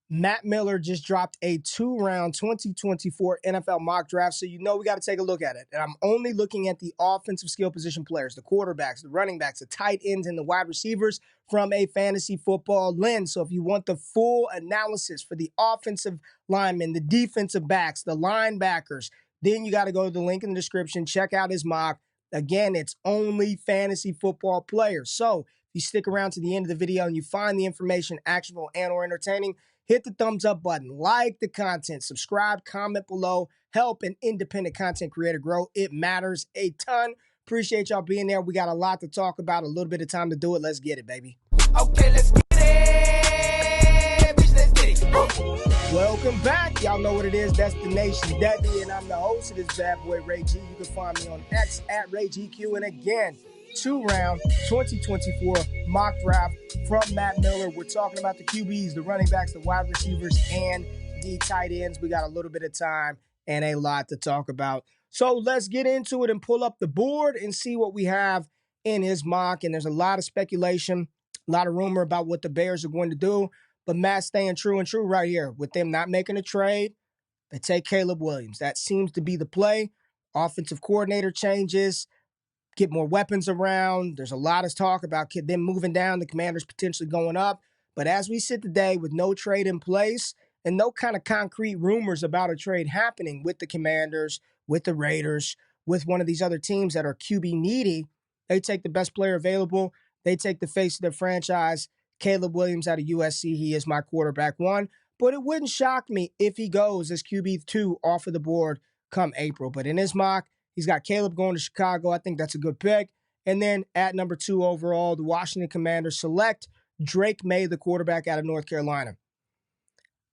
Matt Miller just dropped a 2-round 2024 NFL mock draft, so you know we got to take a look at it. And I'm only looking at the offensive skill position players, the quarterbacks, the running backs, the tight ends, and the wide receivers from a fantasy football lens. So if you want the full analysis for the offensive linemen, the defensive backs, the linebackers, then you got to go to the link in the description, check out his mock. Again, it's only fantasy football players. So if you stick around to the end of the video and you find the information actionable and or entertaining, hit the thumbs up button, like the content, subscribe, comment below, help an independent content creator grow. It matters a ton. Appreciate y'all being there. We got a lot to talk about, a little bit of time to do it. Let's get it, baby. Okay, let's get it. Bitch, let's get it. Welcome back. Y'all know what it is. Destination Deadly, and I'm the host of this bad boy, RayG. You can find me on X at RayGQue. And again, 2-round 2024 mock draft from Matt Miller. We're talking about the QBs, the running backs, the wide receivers, and the tight ends. We got a little bit of time and a lot to talk about. So let's get into it and pull up the board and see what we have in his mock. And there's a lot of speculation, a lot of rumor about what the Bears are going to do. But Matt's staying true and true right here. With them not making a trade, they take Caleb Williams. That seems to be the play. Offensive coordinator changes, get more weapons around. There's a lot of talk about them moving down, the Commanders potentially going up. But as we sit today with no trade in place and no kind of concrete rumors about a trade happening with the Commanders, with the Raiders, with one of these other teams that are QB needy, they take the best player available. They take the face of their franchise, Caleb Williams out of USC. He is my quarterback one. But it wouldn't shock me if he goes as QB2 off of the board come April. But in his mock, he's got Caleb going to Chicago. I think that's a good pick. And then at number 2 overall, the Washington Commanders select Drake May, the quarterback out of North Carolina.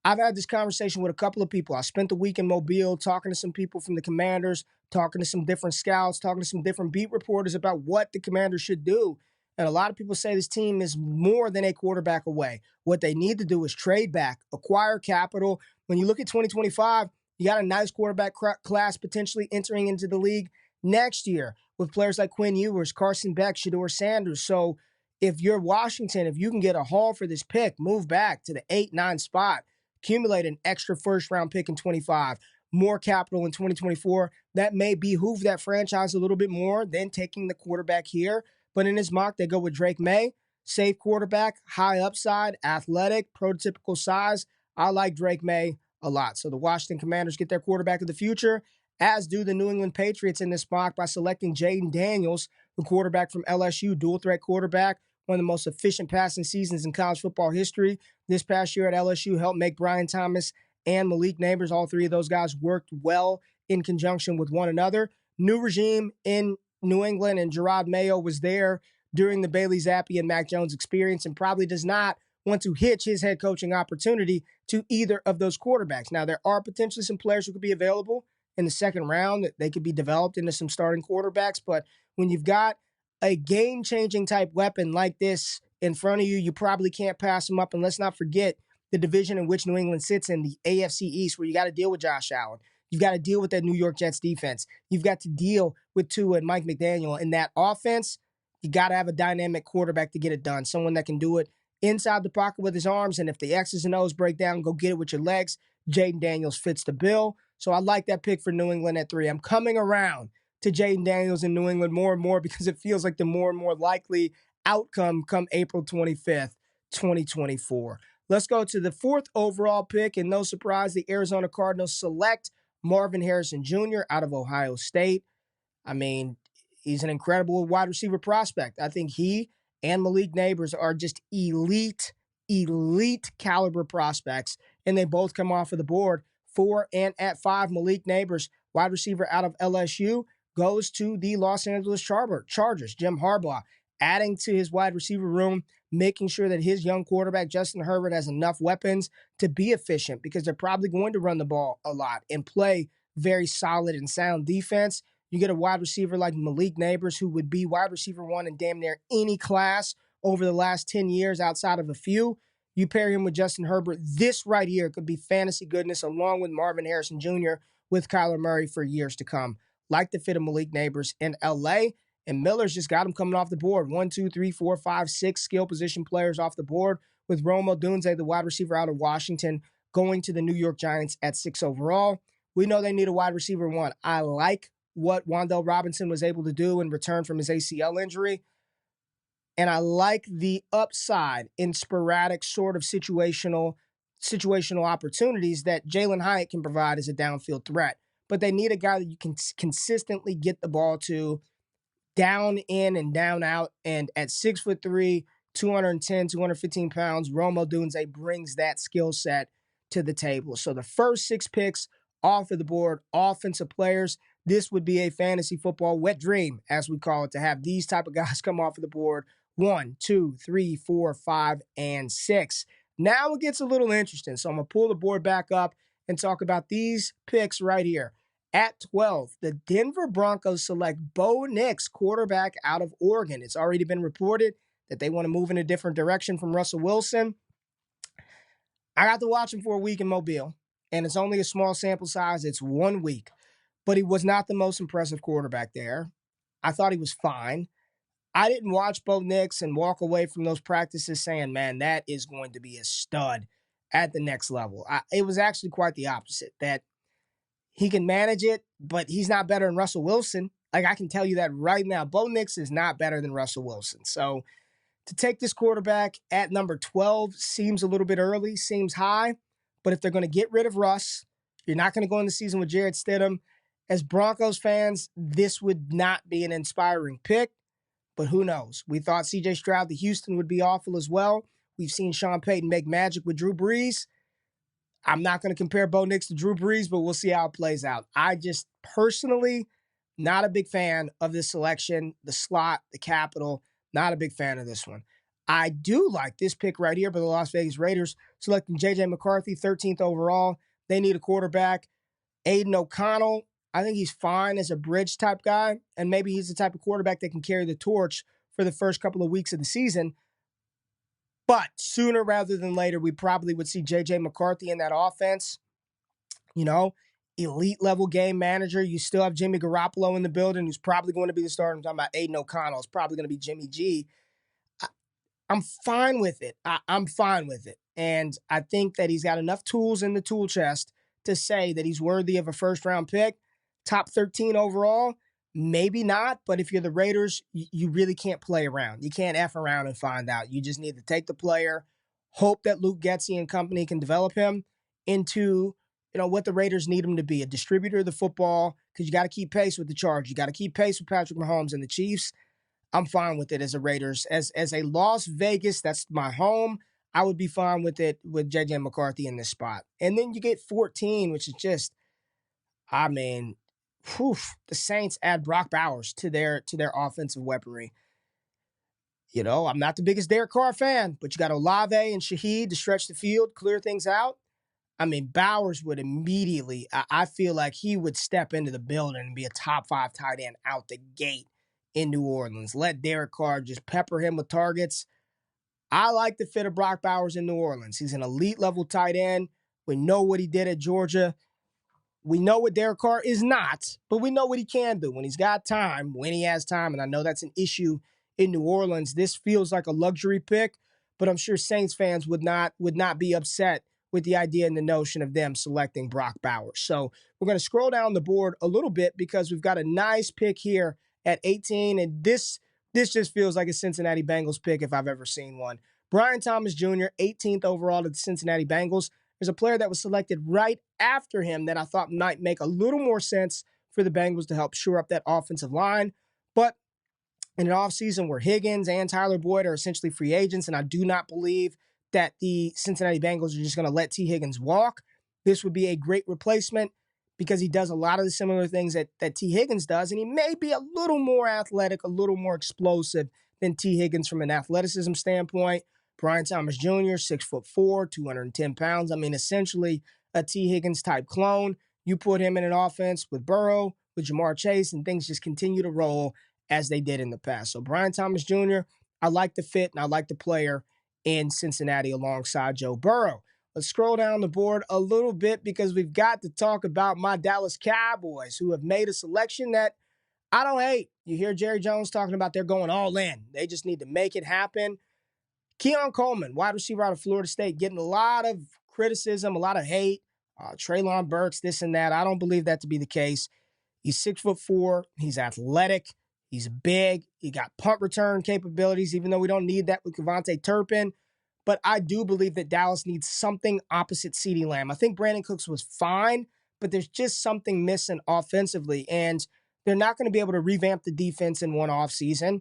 I've had this conversation with a couple of people. I spent the week in Mobile talking to some people from the Commanders, talking to some different scouts, talking to some different beat reporters about what the Commanders should do. And a lot of people say this team is more than a quarterback away. What they need to do is trade back, acquire capital. When you look at 2025, you got a nice quarterback class potentially entering into the league next year with players like Quinn Ewers, Carson Beck, Shedeur Sanders. So if you're Washington, if you can get a haul for this pick, move back to the 8-9 spot, accumulate an extra first-round pick in 25, more capital in 2024, that may behoove that franchise a little bit more than taking the quarterback here. But in his mock, they go with Drake May, safe quarterback, high upside, athletic, prototypical size. I like Drake May a lot. So the Washington Commanders get their quarterback of the future, as do the New England Patriots in this mock by selecting Jaden Daniels, the quarterback from LSU, dual threat quarterback, one of the most efficient passing seasons in college football history. This past year at LSU helped make Brian Thomas and Malik Neighbors, all three of those guys worked well in conjunction with one another. New regime in New England, and Gerard Mayo was there during the Bailey Zappi and Mac Jones experience and probably does not want to hitch his head coaching opportunity to either of those quarterbacks. Now, there are potentially some players who could be available in the second round that they could be developed into some starting quarterbacks, but when you've got a game-changing type weapon like this in front of you, you probably can't pass them up. And let's not forget the division in which New England sits in, the AFC East, where you got to deal with Josh Allen. You've got to deal with that New York Jets defense. You've got to deal with Tua and Mike McDaniel. In that offense, you got to have a dynamic quarterback to get it done, someone that can do it inside the pocket with his arms, and if the X's and O's break down, go get it with your legs. Jaden Daniels fits the bill. So I like that pick for New England at 3. I'm coming around to Jaden Daniels in New England more and more because it feels like the more and more likely outcome come April 25th, 2024. Let's go to the 4th overall pick, and no surprise, the Arizona Cardinals select Marvin Harrison Jr. out of Ohio State. I mean, he's an incredible wide receiver prospect. I think he and Malik Neighbors are just elite caliber prospects, and they both come off of the board 4 and at 5. Malik Neighbors, wide receiver out of LSU, goes to the Los Angeles Chargers. Jim Harbaugh adding to his wide receiver room, making sure that his young quarterback, Justin Herbert, has enough weapons to be efficient because they're probably going to run the ball a lot and play very solid and sound defense. You get a wide receiver like Malik Neighbors, who would be wide receiver 1 in damn near any class over the last 10 years outside of a few. You pair him with Justin Herbert. This right here could be fantasy goodness along with Marvin Harrison Jr. with Kyler Murray for years to come. Like the fit of Malik Neighbors in LA. And Miller's just got him coming off the board. 1, 2, 3, 4, 5, 6 skill position players off the board with Rome Odunze, the wide receiver out of Washington, going to the New York Giants at 6 overall. We know they need a wide receiver one. I like what Wan'Dale Robinson was able to do in return from his ACL injury. And I like the upside in sporadic sort of situational opportunities that Jalen Hyatt can provide as a downfield threat. But they need a guy that you can consistently get the ball to down in and down out. And at 6'3", 210, 215 pounds, Rome Odunze brings that skill set to the table. So the first 6 picks off of the board, offensive players. This would be a fantasy football wet dream, as we call it, to have these type of guys come off of the board. 1, 2, 3, 4, 5, and 6. Now it gets a little interesting. So I'm going to pull the board back up and talk about these picks right here. At 12, the Denver Broncos select Bo Nix, quarterback out of Oregon. It's already been reported that they want to move in a different direction from Russell Wilson. I got to watch him for a week in Mobile, and it's only a small sample size. It's 1 week, but he was not the most impressive quarterback there. I thought he was fine. I didn't watch Bo Nix and walk away from those practices saying, man, that is going to be a stud at the next level. It was actually quite the opposite, that he can manage it, but he's not better than Russell Wilson. Like, I can tell you that right now. Bo Nix is not better than Russell Wilson. So to take this quarterback at number 12 seems a little bit early, seems high. But if they're going to get rid of Russ, you're not going to go in the season with Jarrett Stidham. As Broncos fans, this would not be an inspiring pick. But who knows? We thought C.J. Stroud to Houston would be awful as well. We've seen Sean Payton make magic with Drew Brees. I'm not going to compare Bo Nix to Drew Brees, but we'll see how it plays out. I just personally not a big fan of this selection, the slot, the capital. Not a big fan of this one. I do like this pick right here by the Las Vegas Raiders, selecting J.J. McCarthy, 13th overall. They need a quarterback. Aiden O'Connell, I think he's fine as a bridge type guy, and maybe he's the type of quarterback that can carry the torch for the first couple of weeks of the season. But sooner rather than later, we probably would see J.J. McCarthy in that offense. You know, elite level game manager. You still have Jimmy Garoppolo in the building, who's probably going to be the starter. I'm talking about Aiden O'Connell. It's probably going to be Jimmy G. I'm fine with it. I'm fine with it. And I think that he's got enough tools in the tool chest to say that he's worthy of a first-round pick. Top 13 overall, maybe not. But if you're the Raiders, you really can't play around. You can't F around and find out. You just need to take the player, hope that Luke Getsy and company can develop him into, you know, what the Raiders need him to be, a distributor of the football, because you got to keep pace with the Chargers. You got to keep pace with Patrick Mahomes and the Chiefs. I'm fine with it as a Raiders. As a Las Vegas, that's my home, I would be fine with it with J.J. McCarthy in this spot. And then you get 14, which is just, I mean, the Saints add Brock Bowers to their offensive weaponry. You know, I'm not the biggest Derek Carr fan, but you got Olave and Shaheed to stretch the field, clear things out. I mean, Bowers would immediately, I feel like he would step into the building and be a top 5 tight end out the gate in New Orleans. Let Derek Carr just pepper him with targets. I like the fit of Brock Bowers in New Orleans. He's an elite level tight end. We know what he did at Georgia. We know what Derek Carr is not, but we know what he can do when he's got time, when he has time. And I know that's an issue in New Orleans. This feels like a luxury pick, but I'm sure Saints fans would not be upset with the idea and the notion of them selecting Brock Bowers. So we're going to scroll down the board a little bit because we've got a nice pick here at 18, and this just feels like a Cincinnati Bengals pick if I've ever seen one. Brian Thomas Jr., 18th overall to the Cincinnati Bengals. There's a player that was selected right after him that I thought might make a little more sense for the Bengals to help shore up that offensive line. But in an offseason where Higgins and Tyler Boyd are essentially free agents, and I do not believe that the Cincinnati Bengals are just going to let T. Higgins walk, this would be a great replacement because he does a lot of the similar things that T. Higgins does, and he may be a little more athletic, a little more explosive than T. Higgins from an athleticism standpoint. Brian Thomas Jr., 6'4", 210 pounds. I mean, essentially a T. Higgins type clone. You put him in an offense with Burrow, with Jamar Chase, and things just continue to roll as they did in the past. So Brian Thomas Jr., I like the fit and I like the player in Cincinnati alongside Joe Burrow. Let's scroll down the board a little bit because we've got to talk about my Dallas Cowboys, who have made a selection that I don't hate. You hear Jerry Jones talking about they're going all in. They just need to make it happen. Keon Coleman, wide receiver out of Florida State, getting a lot of criticism, a lot of hate. Treylon Burks, this and that. I don't believe that to be the case. He's 6'4". He's athletic. He's big. He got punt return capabilities, even though we don't need that with Kevontae Turpin. But I do believe that Dallas needs something opposite CeeDee Lamb. I think Brandon Cooks was fine, but there's just something missing offensively. And they're not going to be able to revamp the defense in one offseason.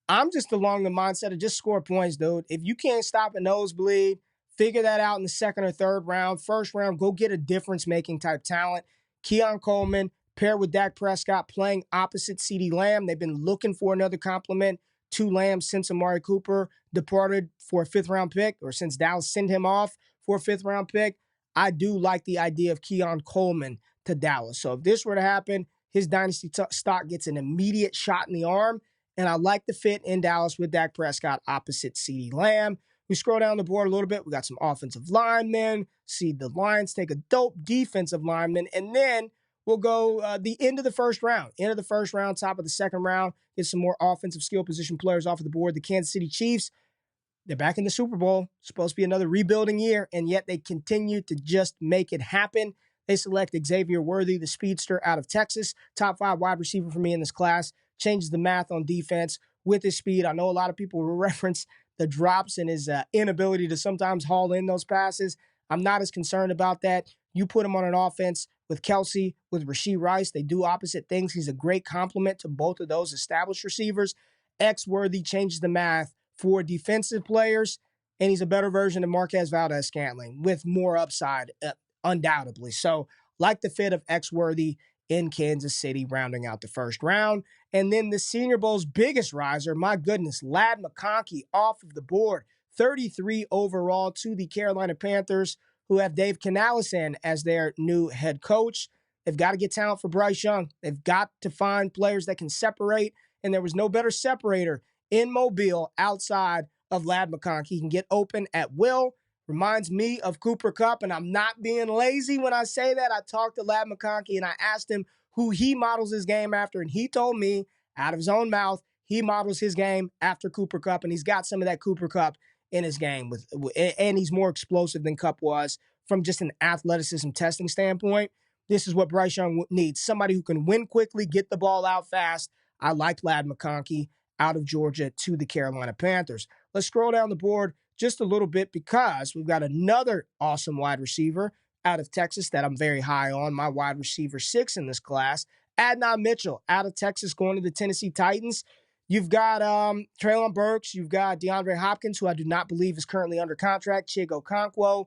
I'm just along the mindset of just score points, dude. If you can't stop a nosebleed, figure that out in the second or third round. First round, go get a difference-making type talent. Keon Coleman, paired with Dak Prescott, playing opposite CeeDee Lamb. They've been looking for another complement to Lamb since Amari Cooper departed for a fifth-round pick, or since Dallas sent him off for a fifth-round pick. I do like the idea of Keon Coleman to Dallas. So if this were to happen, his dynasty stock gets an immediate shot in the arm. And I like the fit in Dallas with Dak Prescott opposite CeeDee Lamb. We scroll down the board a little bit. We got some offensive linemen. See the Lions take a dope defensive lineman. And then we'll go the end of the first round. End of the first round, top of the second round. Get some more offensive skill position players off of the board. The Kansas City Chiefs, they're back in the Super Bowl. Supposed to be another rebuilding year. And yet they continue to just make it happen. They select Xavier Worthy, the speedster out of Texas. Top 5 wide receiver for me in this class. Changes the math on defense with his speed. I know a lot of people will reference the drops and his inability to sometimes haul in those passes. I'm not as concerned about that. You put him on an offense with Kelsey, with Rashee Rice. They do opposite things. He's a great complement to both of those established receivers. X-Worthy changes the math for defensive players, and he's a better version of Marquez Valdes-Scantling with more upside, undoubtedly. So, like the fit of X-Worthy in Kansas City, rounding out the first round. And then the Senior Bowl's biggest riser, my goodness, Ladd McConkey off of the board. 33 overall to the Carolina Panthers, who have Dave Canales in as their new head coach. They've got to get talent for Bryce Young. They've got to find players that can separate, and there was no better separator in Mobile outside of Ladd McConkey. He can get open at will. Reminds me of Cooper Kupp, and I'm not being lazy when I say that. I talked to Ladd McConkey, and I asked him who he models his game after, and he told me, out of his own mouth, he models his game after Cooper Kupp, and he's got some of that Cooper Kupp in his game, and he's more explosive than Kupp was from just an athleticism testing standpoint. This is what Bryce Young needs, somebody who can win quickly, get the ball out fast. I like Ladd McConkey out of Georgia to the Carolina Panthers. Let's scroll down the board just a little bit because we've got another awesome wide receiver out of Texas that I'm very high on, my wide receiver 6 in this class. Adnan Mitchell out of Texas going to the Tennessee Titans. You've got Treylon Burks. You've got DeAndre Hopkins, who I do not believe is currently under contract. Chigo Okonkwo.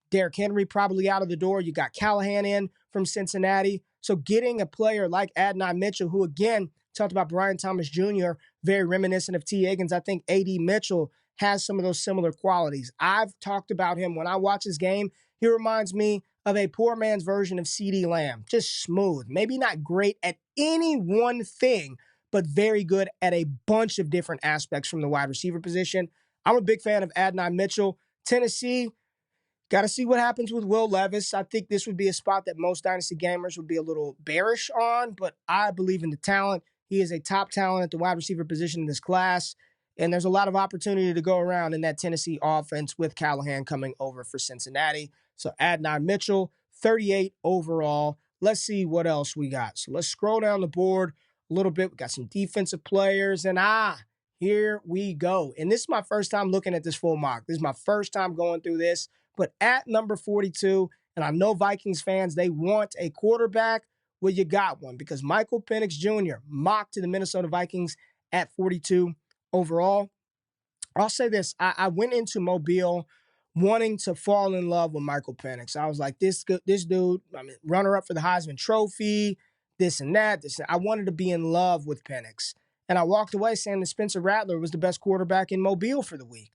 Derrick Henry probably out of the door. You got Callahan in from Cincinnati. So getting a player like Adnan Mitchell, who again, talked about Brian Thomas Jr., very reminiscent of T. Higgins. I think A.D. Mitchell has some of those similar qualities. I've talked about him. When I watch his game, he reminds me of a poor man's version of CeeDee Lamb. Just smooth. Maybe not great at any one thing, but very good at a bunch of different aspects from the wide receiver position. I'm a big fan of Adnan Mitchell. Tennessee, got to see what happens with Will Levis. I think this would be a spot that most Dynasty gamers would be a little bearish on, but I believe in the talent. He is a top talent at the wide receiver position in this class, and there's a lot of opportunity to go around in that Tennessee offense with Callahan coming over for Cincinnati. So Adnan Mitchell, 38 overall. Let's see what else we got. So let's scroll down the board a little bit. We got some defensive players, and here we go. And this is my first time looking at this full mock. This is my first time going through this. But at number 42, and I know Vikings fans, they want a quarterback. Well, you got one because Michael Penix Jr. mocked to the Minnesota Vikings at 42 overall. I'll say this. I went into Mobile wanting to fall in love with Michael Penix. I was like, this dude, I mean, runner-up for the Heisman Trophy, this and that. I wanted to be in love with Penix. And I walked away saying that Spencer Rattler was the best quarterback in Mobile for the week.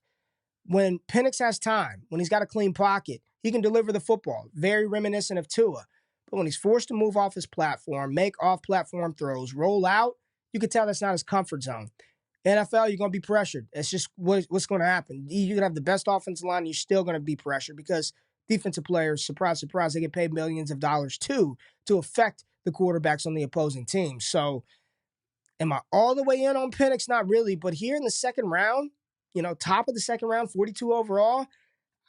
When Penix has time, when he's got a clean pocket, he can deliver the football. Very reminiscent of Tua. But when he's forced to move off his platform, make off-platform throws, roll out, you can tell that's not his comfort zone. NFL, you're going to be pressured. It's just what's going to happen. You can have the best offensive line, you're still going to be pressured because defensive players, surprise, surprise, they get paid millions of dollars too to affect the quarterbacks on the opposing team. So am I all the way in on Penix? Not really. But here in the second round, top of the second round, 42 overall,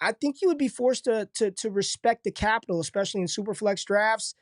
I think you would be forced to respect the capital, especially in super flex drafts.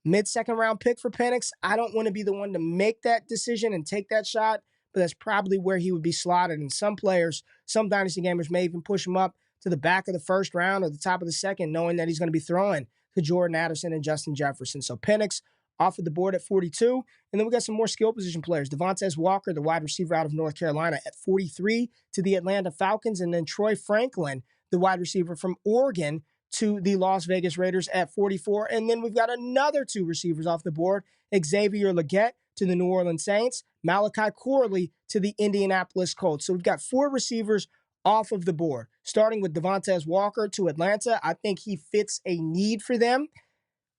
Mid-second round pick for Penix. I don't want to be the one to make that decision and take that shot, but that's probably where he would be slotted. And some players, some dynasty gamers may even push him up to the back of the first round or the top of the second, knowing that he's going to be throwing to Jordan Addison and Justin Jefferson. So Penix off of the board at 42. And then we got some more skill position players. Devontae Walker, the wide receiver out of North Carolina, at 43 to the Atlanta Falcons. And then Troy Franklin, the wide receiver from Oregon, to the Las Vegas Raiders at 44. And then we've got another two receivers off the board. Xavier Legette to the New Orleans Saints, Malachi Corley to the Indianapolis Colts. So we've got four receivers off of the board, starting with Devontae Walker to Atlanta. I think he fits a need for them.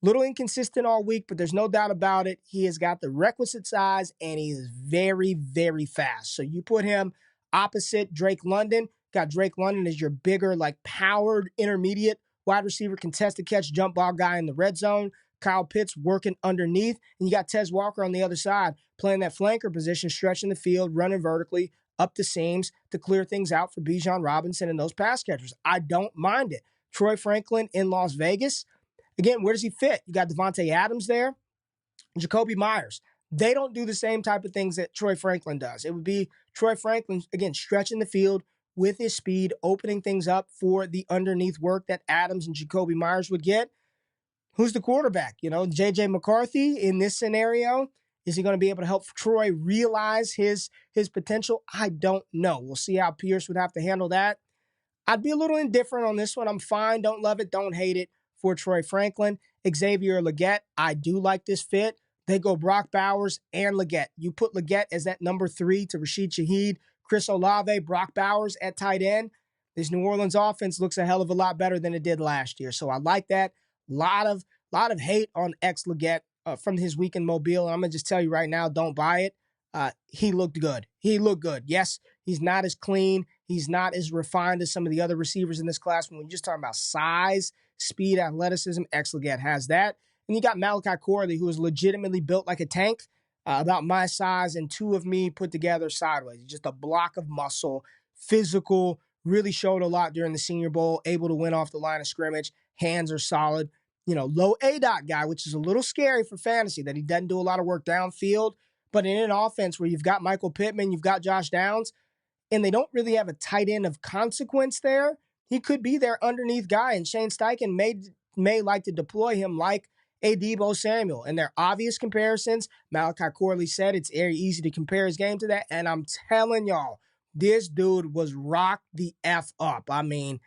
Little inconsistent all week, but there's no doubt about it. He has got the requisite size, and he is very, very fast. So you put him opposite Drake London. Got Drake London as your bigger, powered intermediate wide receiver, contested catch, jump ball guy in the red zone. Kyle Pitts working underneath. And you got Tez Walker on the other side, playing that flanker position, stretching the field, running vertically up the seams to clear things out for Bijan Robinson and those pass catchers. I don't mind it. Troy Franklin in Las Vegas. Again, where does he fit? You got Devontae Adams there, Jacoby Myers. They don't do the same type of things that Troy Franklin does. It would be Troy Franklin, again, stretching the field with his speed, opening things up for the underneath work that Adams and Jacoby Myers would get. Who's the quarterback? J.J. McCarthy in this scenario. Is he going to be able to help Troy realize his potential? I don't know. We'll see how Pierce would have to handle that. I'd be a little indifferent on this one. I'm fine. Don't love it. Don't hate it for Troy Franklin. Xavier Legette, I do like this fit. They go Brock Bowers and Legette. You put Legette as that number 3 to Rashid Shaheed, Chris Olave, Brock Bowers at tight end. This New Orleans offense looks a hell of a lot better than it did last year. So I like that. Lot of hate on X Legette from his week in Mobile. And I'm going to just tell you right now, don't buy it. He looked good. Yes, he's not as clean. He's not as refined as some of the other receivers in this class. When we're just talking about size, speed, athleticism, X Legette has that. And you got Malachi Corley, who is legitimately built like a tank, about my size, and two of me put together sideways. Just a block of muscle, physical, really showed a lot during the Senior Bowl, able to win off the line of scrimmage. Hands are solid. Low ADOT guy, which is a little scary for fantasy, that he doesn't do a lot of work downfield. But in an offense where you've got Michael Pittman, you've got Josh Downs, and they don't really have a tight end of consequence there, he could be their underneath guy. And Shane Steichen may like to deploy him like a Deebo Samuel. And there are obvious comparisons. Malachi Corley said it's very easy to compare his game to that. And I'm telling y'all, this dude was rocked the F up. I mean,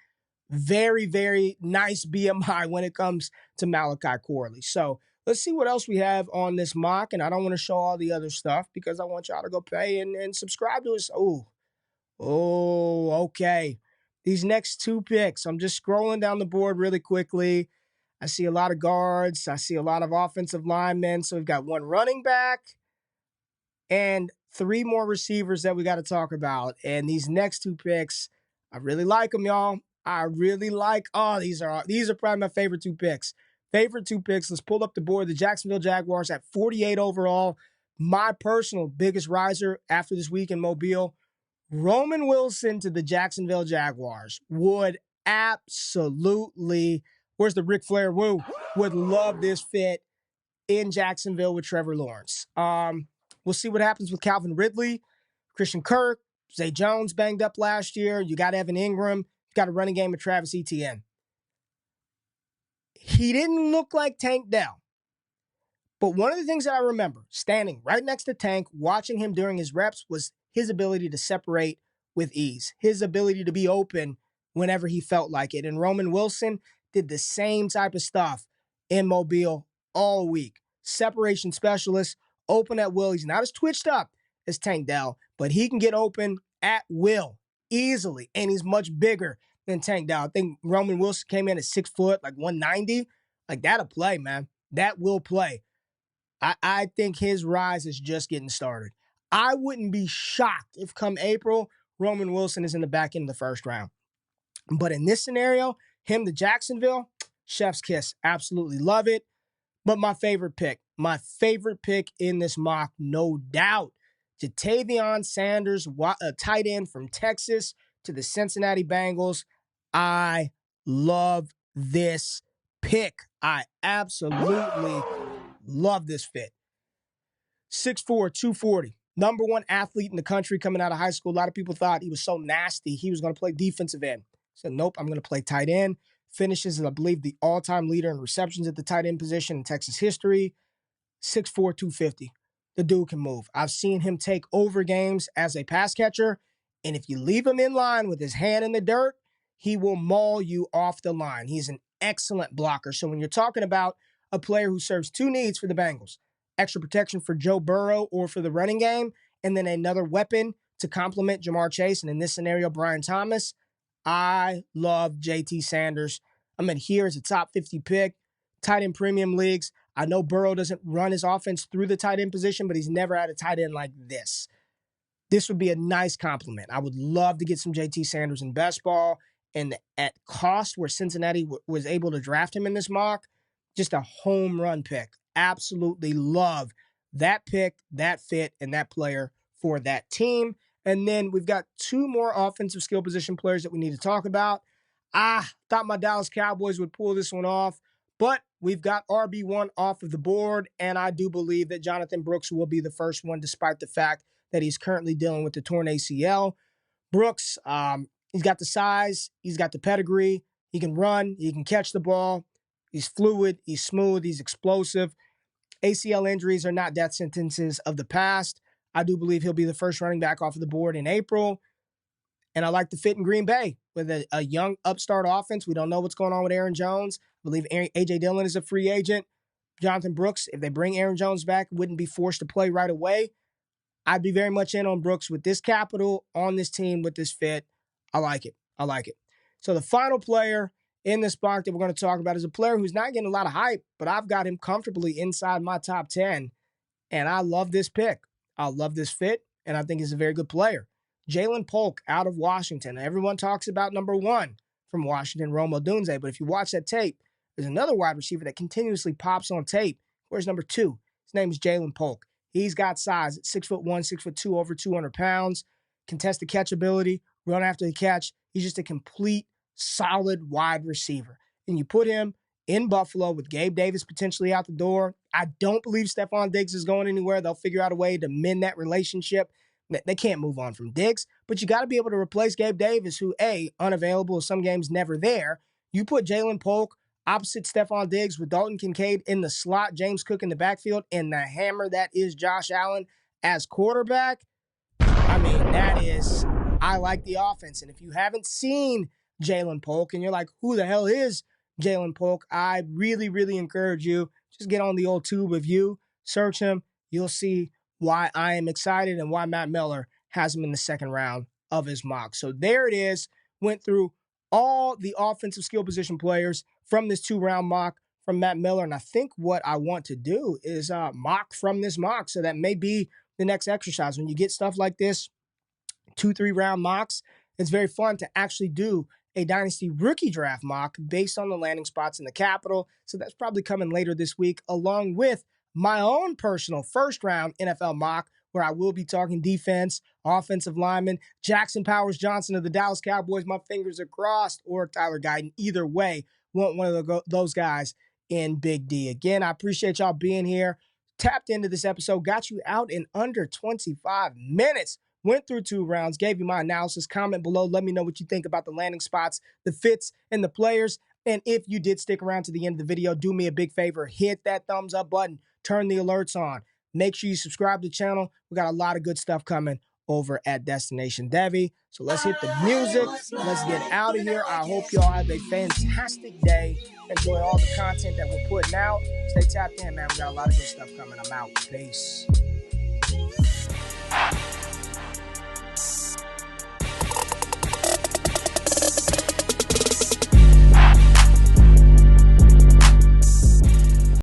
very, very nice BMI when it comes to Malachi Corley. So let's see what else we have on this mock. And I don't want to show all the other stuff because I want y'all to go pay and subscribe to us. Okay. These next two picks, I'm just scrolling down the board really quickly. I see a lot of guards. I see a lot of offensive linemen. So we've got one running back and three more receivers that we got to talk about. And these next two picks, I really like them, y'all. I really like, these are probably my favorite two picks. Let's pull up the board. The Jacksonville Jaguars at 48 overall. My personal biggest riser after this week in Mobile, Roman Wilson to the Jacksonville Jaguars would absolutely, where's the Ric Flair woo? Would love this fit in Jacksonville with Trevor Lawrence. We'll see what happens with Calvin Ridley, Christian Kirk, Zay Jones banged up last year. You got Evan Ingram. You got a running game with Travis Etienne. He didn't look like Tank Dell. But one of the things that I remember standing right next to Tank, watching him during his reps, was his ability to separate with ease, his ability to be open whenever he felt like it. And Roman Wilson did the same type of stuff in Mobile all week. Separation specialist, open at will. He's not as twitched up as Tank Dell, but he can get open at will easily, and he's much bigger than Tank Dell. I think Roman Wilson came in at 6 foot, 190. That'll play, man. That will play. I think his rise is just getting started. I wouldn't be shocked if come April, Roman Wilson is in the back end of the first round. But in this scenario, him to Jacksonville, chef's kiss. Absolutely love it. But my favorite pick in this mock, no doubt, Jatavion Sanders, a tight end from Texas, to the Cincinnati Bengals. I love this pick. I absolutely love this fit. 6'4", 240. Number one athlete in the country coming out of high school. A lot of people thought he was so nasty he was going to play defensive end. Said, nope, I'm going to play tight end. Finishes, I believe, the all-time leader in receptions at the tight end position in Texas history. 6'4", 250. The dude can move. I've seen him take over games as a pass catcher, and if you leave him in line with his hand in the dirt, he will maul you off the line. He's an excellent blocker. So when you're talking about a player who serves two needs for the Bengals, extra protection for Joe Burrow or for the running game, and then another weapon to complement Jamar Chase, and in this scenario, Brian Thomas, I love JT Sanders. I'm in here as a top 50 pick. Tight end premium leagues. I know Burrow doesn't run his offense through the tight end position, but he's never had a tight end like this. This would be a nice compliment. I would love to get some JT Sanders in best ball, and at cost where Cincinnati was able to draft him in this mock, just a home run pick. Absolutely love that pick, that fit, and that player for that team. And then we've got two more offensive skill position players that we need to talk about. I thought my Dallas Cowboys would pull this one off, but we've got RB1 off of the board, and I do believe that Jonathan Brooks will be the first one, despite the fact that he's currently dealing with the torn ACL. Brooks, he's got the size, he's got the pedigree, he can run, he can catch the ball, he's fluid, he's smooth, he's explosive. ACL injuries are not death sentences of the past. I do believe he'll be the first running back off of the board in April. And I like the fit in Green Bay with a young upstart offense. We don't know what's going on with Aaron Jones. I believe A.J. Dillon is a free agent. Jonathan Brooks, if they bring Aaron Jones back, wouldn't be forced to play right away. I'd be very much in on Brooks with this capital, on this team, with this fit. I like it. I like it. So the final player in this block that we're going to talk about is a player who's not getting a lot of hype, but I've got him comfortably inside my top 10, and I love this pick. I love this fit, and I think he's a very good player. Jalen Polk out of Washington. Everyone talks about number one from Washington, Rome Odunze, but if you watch that tape, there's another wide receiver that continuously pops on tape. Where's number two? His name is Jalen Polk. He's got size at 6'1", 6'2", over 200 pounds, contested catch ability, run after the catch. He's just a complete, solid wide receiver. And you put him in Buffalo with Gabe Davis potentially out the door. I don't believe Stephon Diggs is going anywhere. They'll figure out a way to mend that relationship. They can't move on from Diggs, but you got to be able to replace Gabe Davis, who, A, unavailable, some games never there. You put Jalen Polk opposite Stephon Diggs with Dalton Kincaid in the slot, James Cook in the backfield, and the hammer that is Josh Allen as quarterback. I mean, I like the offense. And if you haven't seen Jalen Polk and you're like, who the hell is Jalen Polk? I really, really encourage you, just get on the old tube of you, search him. You'll see why I am excited and why Matt Miller has him in the second round of his mock. So there it is. Went through all the offensive skill position players from this 2-round mock from Matt Miller. And I think what I want to do is mock from this mock. So that may be the next exercise. When you get stuff like this, 2-3 round mocks, it's very fun to actually do a Dynasty rookie draft mock based on the landing spots in the Capitol. So that's probably coming later this week, along with my own personal first-round NFL mock, where I will be talking defense, offensive lineman, Jackson Powers Johnson of the Dallas Cowboys, my fingers are crossed, or Tyler Guyton. Either way, want one of those guys in Big D. Again, I appreciate y'all being here. Tapped into this episode, got you out in under 25 minutes. Went through 2 rounds, gave you my analysis. Comment below. Let me know what you think about the landing spots, the fits, and the players. And if you did stick around to the end of the video, do me a big favor. Hit that thumbs up button. Turn the alerts on. Make sure you subscribe to the channel. We got a lot of good stuff coming over at Destination Devi. So let's hit the music. Let's get out of here. I hope y'all have a fantastic day. Enjoy all the content that we're putting out. Stay tapped in, man. We got a lot of good stuff coming. I'm out. Peace.